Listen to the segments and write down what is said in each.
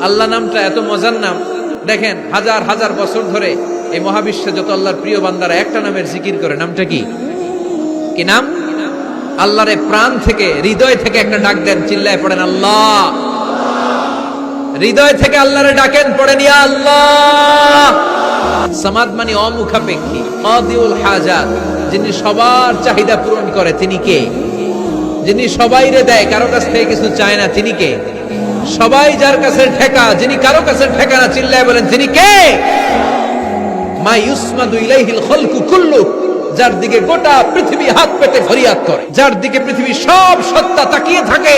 আল্লাহ নামটা এত মজার নাম। দেখেন হাজার হাজার বছর ধরে এই মহাবিশ্বে যত আল্লাহর প্রিয় বান্দারা একটা নামের জিকির করে, নামটা কি? কি নাম? আল্লাহরে প্রাণ থেকে হৃদয় থেকে একটা ডাক দেন, চিল্লায় পড়েন আল্লাহ। হৃদয় থেকে আল্লাহরে ডাকেন, পড়েন ইয়া আল্লাহ। সামাদ মানে অমুখাপেক্ষী, কাদিউল হাজাত, যিনি সবার চাহিদা পূরণ করে তিনি কে? যিনি সবাইরে দেয়, কারো কাছ থেকে কিছু চায় না, তিনি কে? সবাই যার কাছে ঠেকা, যিনি কারো কাছে ঠেকা না, চিল্লায় বলেন তিনি কে? মা ইউসমাদু ইলাইহিল খালকু কুল্লু, যার দিকে গোটা পৃথিবী হাত পেতে ফরিয়াদ করে, যার দিকে পৃথিবীর সব সত্তা তাকিয়ে থাকে,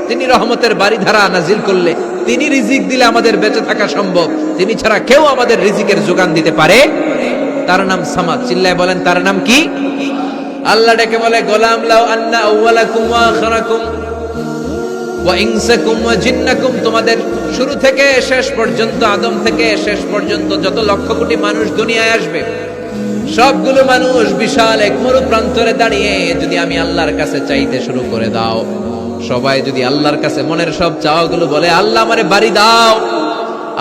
তিনি রহমতের বারিধারা নাজিল করলে, তিনি রিজিক দিলে আমাদের বেঁচে থাকা সম্ভব, তিনি ছাড়া কেউ আমাদের রিজিকের যোগান দিতে পারে? তার নাম সামাদ। চিল্লায় বলেন তার নাম কি? আল্লাহ ডেকে বলে গোলাম লাউ আন্না আউওয়ালাকুম ওয়া আখিরাকুম ওয়া ইনসাকুম ওয়া জিন্নাকুম, তোমাদের শুরু থেকে শেষ পর্যন্ত, আদম থেকে শেষ পর্যন্ত যত লক্ষ কোটি মানুষ দুনিয়ায় আসবে, সবগুলো মানুষ বিশাল এক মরু প্রান্তরে দাঁড়িয়ে যদি আমি আল্লাহর কাছে চাইতে শুরু করে দাও, সবাই যদি আল্লাহর কাছে মনের সব চাওয়াগুলো বলে, আল্লাহ আমারে বাড়ি দাও,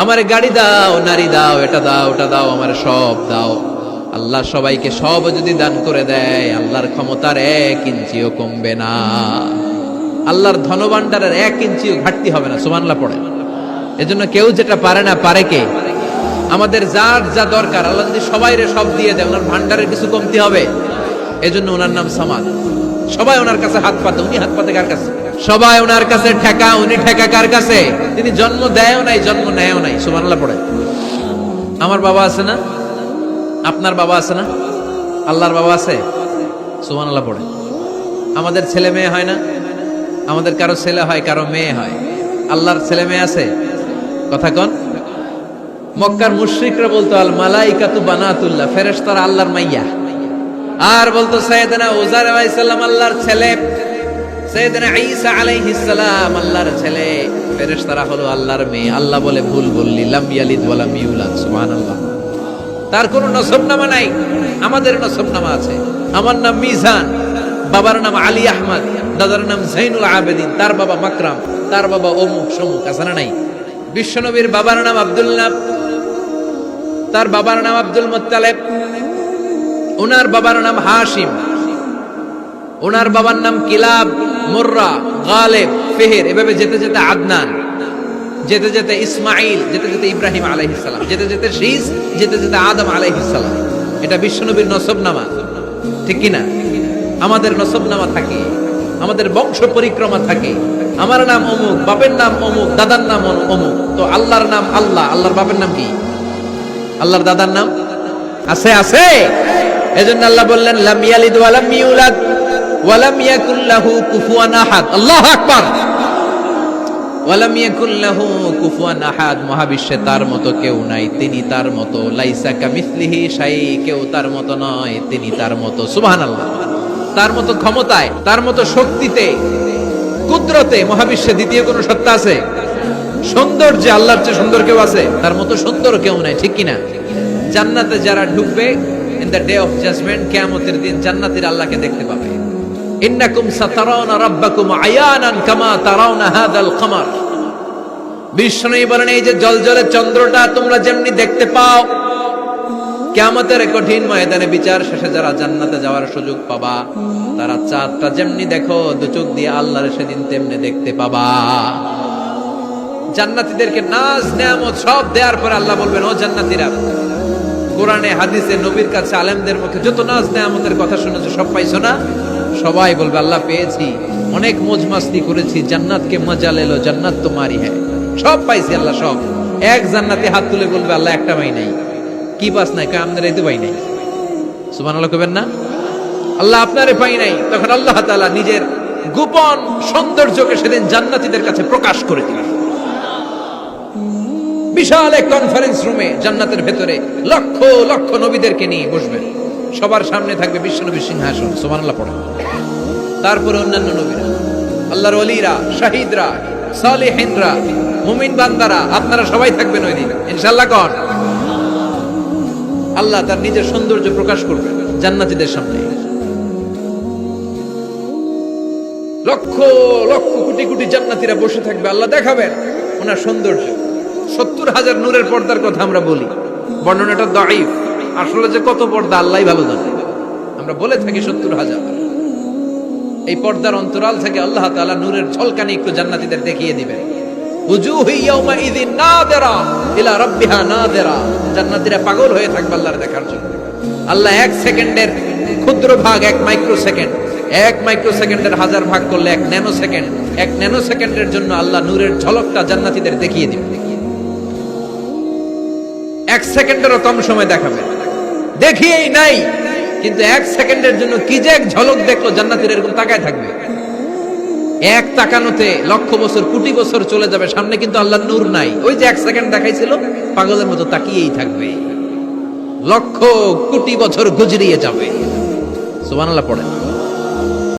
আমারে গাড়ি দাও, নারী দাও, এটা দাও, ওটা দাও, আমারে সব দাও, আল্লাহ সবাইকে সব যদি দান করে দেয়, আল্লাহর ক্ষমতার 1 ইঞ্চিও কমবে না, আল্লাহর ধনভাণ্ডারের 1 ইঞ্চিও ঘাটতি হবে না। সুবহানাল্লাহ পড়ে। এজন্য কেউ যেটা পারে না, পারে কে? আমাদের যার যা দরকার আল্লাহ যদি সবাইরে সব দিয়ে দেয়, ওনার ভান্ডারের কিছু কমতি হবে? এজন্য ওনার নাম সামাদ। সবাই ওনার কাছে হাত পাতে, উনি হাত পাতে কার কাছে? সবাই ওনার কাছে ঠেকা, উনি ঠেকা কার কাছে? তিনি জন্ম দেয়ও নাই, জন্ম নেয়ও নাই। সুবহানাল্লাহ পড়ে। আমার বাবা আছে না? আপনার বাবা আছে না? আল্লাহর বাবা আছে? সুবহানাল্লাহ পড়ে। আমাদের ছেলে মেয়ে হয় না? আমাদের কারো ছেলে হয়, কারো মেয়ে হয়। আল্লাহর ছেলে মেয়ে আছে? কথা কন। মক্কার মুশরিকরা বলতো আল মালাইকাতু বানাতুল্লাহ, ফেরেশতারা আল্লাহর মাইয়া। আর বলতো সাইয়েদনা উযাইর আলাইহিস সালাম আল্লাহর ছেলে, সাইয়েদনা ঈসা আলাইহিস সালাম আল্লাহর ছেলে, ফেরেশতারা হলো আল্লাহর মেয়ে। আল্লাহ বলে ভুল বললি, লাম ইয়ালিদ ওয়া লাম ইউলাদ। সুবহানাল্লাহ। তার কোনো নসবনামা নাই, আমাদের নসবনামা আছে। আমার নাম মিজান, বাবার নাম আলী আহমদ, দাদার নাম জাইনুল আবেদিন, তার বাবা মাকরাম, তার বাবা অমুক সমুক, আছে না নাই? বিশ্বনবীর বাবার নাম আব্দুল্লাহ, তার বাবার নাম আব্দুল মুত্তালিব, ওনার বাবার নাম হাশিম, ওনার বাবার নাম কিলাব, মুররা, গালিব, ফিহর, এভাবে যেতে যেতে আদনান, যেতে যেতে ইসমাইল, যেতে যেতে ইব্রাহিম আলাইহিস সালাম, যেতে যেতে শীস, যেতে যেতে আদম আলাইহিস সালাম। এটা বিশ্বনবীর নসবনামা, ঠিক কি না? আমাদের নসবনামা থাকে, আমাদের বংশ পরিক্রমা থাকে। আমার নাম অমুক, বাপের নাম অমুক, দাদার নাম অমুক। তো আল্লাহর নাম আল্লাহ, আল্লাহর বাপের নাম কি? আল্লাহর দাদার নাম আছে? আছে। এজন্য আল্লাহ বললেন লাম ইয়ালিদ ওয়া লাম ইউলাদ ওয়া লাম ইয়াকুল লাহু কুফুয়ান আহাদ। আল্লাহু আকবার। ওয়া লাম ইয়াকুল লাহু কুফুয়ান আহাদ, মহাবিশ্বে তার মতো কেউ নাই, তিনি তার মতো। লাইসা কামিসলিহি শাই, কেউ তার মতো নয়, তিনি তার মতো। সুবহানাল্লাহ। তার মতো ক্ষমতায়, তার মতো শক্তিতে, কুদরতে মহাবিশ্বে দ্বিতীয় কোন সত্তা আছে? সৌন্দর্যে আল্লাহর চেয়ে সুন্দর কেউ আছে? তার মতো সুন্দর কেউ নাই, ঠিক কিনা? জান্নাতে যারা ঢুকবে in the day of judgement, কিয়ামতের দিন জান্নাতীরা আল্লাহকে দেখতে পাবে। ইন্নাকুম সাতারাউনা রাব্বাকুম আয়ানান কামা তারাউনা হাদাল কমার। বিষ্ণু বলেন এই যে জলজলে চন্দ্রটা তোমরা যেমনি দেখতে পাও, কিয়ামতের কঠিন ময়দানে বিচার শেষে যারা জান্নাতে যাওয়ার সুযোগ পাবা, তারা চাঁদটা যেমনি দেখো দু চোখ দিয়ে আল্লাহর সেদিন তেমনি দেখতে পাবা। জান্নাতীদেরকে নাজ নেয়ামত সব দেওয়ার পরে আল্লাহ বলবেন, ও জান্নাতীরা, কোরআনে হাদিসে নবীর কাছে আলেমদের মুখে যত নাজ নেয়ামতের কথা শুনেছো সব পাইছো না? সবাই বলবে আল্লাহ পেয়েছি, অনেক মौज मस्ती করেছি, জান্নাতকে মজা লেলো, জান্নাত তোমারই হ্যায়। সব পাইছি আল্লাহ, সব। এক জান্নাতি হাত তুলে বলবে আল্লাহ একটা পাই নাই। কি পাস নাই? আমাদের এই তো পাই নাই। সুবহানাল্লাহ কইবেন না? আল্লাহ আপনারে পাই নাই। তখন আল্লাহ তাআলা নিজের গোপন সৌন্দর্যকে সেদিন জান্নাতীদের কাছে প্রকাশ করে দিলেন। বিশাল এক কনফারেন্স রুমে জান্নাতের ভেতরে লক্ষ লক্ষ নবীদেরকে নিয়ে বসবেন। সবার সামনে থাকবে বিশ্বনবীর সিংহাসন। সুবহানাল্লাহ পড়ে। তারপরে অন্যান্য নবীরা, আল্লাহর ওলিরা, শাহিদরা, সালেহিনরা, মুমিন বান্দারা, আপনারা সবাই থাকবেন ওই দিন ইনশাআল্লাহ। কোন আল্লাহ তার নিজের সৌন্দর্য প্রকাশ করবেন জান্নাতীদের সামনে। লক্ষ লক্ষ কোটি কোটি জান্নাতীরা বসে থাকবে, আল্লাহ দেখাবেন না সৌন্দর্য। 70,000 নূরের পর্দার কথা আমরা বলি, বর্ণনাটা দাঈফ, আসলে যে কত পর্দা আল্লাহই ভালো জানে। আমরা বলে থাকি 70,000। এই পর্দার অন্তরাল থেকে আল্লাহ তাআলা নূরের ঝলকানি একটু জান্নাতীদের দেখিয়ে দিবেন। উজুহু ইয়াউমা ইযিন নাযিরা ইলা রাব্বিহা নাযিরা, জান্নাতীরা পাগল হয়ে থাকবে আল্লাহর দেখার জন্য। আল্লাহ 1 সেকেন্ডের ক্ষুদ্র ভাগ, 1 মাইক্রোসেকেন্ড, 1 মাইক্রোসেকেন্ডের হাজার ভাগ করলে 1 ন্যানো সেকেন্ড, 1 ন্যানো সেকেন্ডের জন্য আল্লাহ নূরের ঝলকটা জান্নাতীদের দেখিয়ে দিবেন। 1 সেকেন্ডেরও কম সময় দেখাবে, দেখিয়েই নাই, কিন্তু 1 সেকেন্ডের জন্য কি যে এক ঝলক দেখলো, জান্নাতীরা এরকম তাকায় থাকবে। এক তাকানোতে লক্ষ বছর কোটি বছর চলে যাবে, সামনে কিন্তু আল্লাহর নূর নাই। ওই যে 1 সেকেন্ড দেখাইছিল, পাগলের মতো তাকিয়েই থাকবে, লক্ষ কোটি বছর গুজরিয়ে যাবে। সুবহানাল্লাহ পড়ে।